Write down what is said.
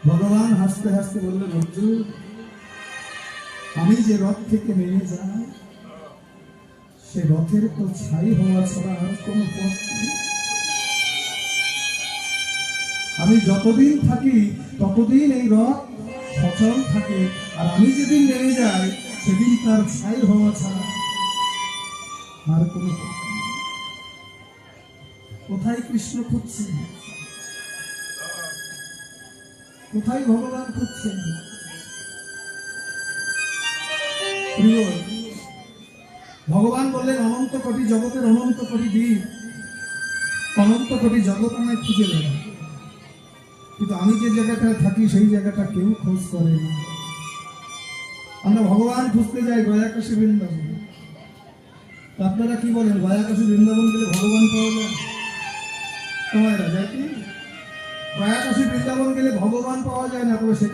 ভগবান হাসতে হাসতে বললেন, অর্জুন, আমি যে রথ থেকে নেমে যাই সে রথের তো ছাই হওয়া ছাড়া আর কোনো পথ নেই। আমি যতদিন থাকি ততদিন এই রথ সচল থাকে, আর আমি যেদিন নেমে যাই সেদিন তার ছাই হওয়া ছাড়া আর কোনো পথ নেই। কোথায় কৃষ্ণ খুঁজছেন? কোথায় ভগবান খুঁজছেন? ভগবান বললেন, অনন্ত কোটি জগতের অনন্ত কোটি দ্বীপ, অনন্ত কোটি জগৎ আমায় খুঁজে নেয়, কিন্তু আমি যে জায়গাটায় থাকি সেই জায়গাটা কেউ খোঁজ করে না। আমরা ভগবান খুঁজতে যাই গয়াকাশী বৃন্দাবন। আপনারা কি বলেন, গয়াকাশী বৃন্দাবন গেলে ভগবান পাওয়া যায়? সময় রাজা কি গয়াকাশী বৃন্দাবন গেলে ভগবান পাওয়া যায় না, তবে সেখানে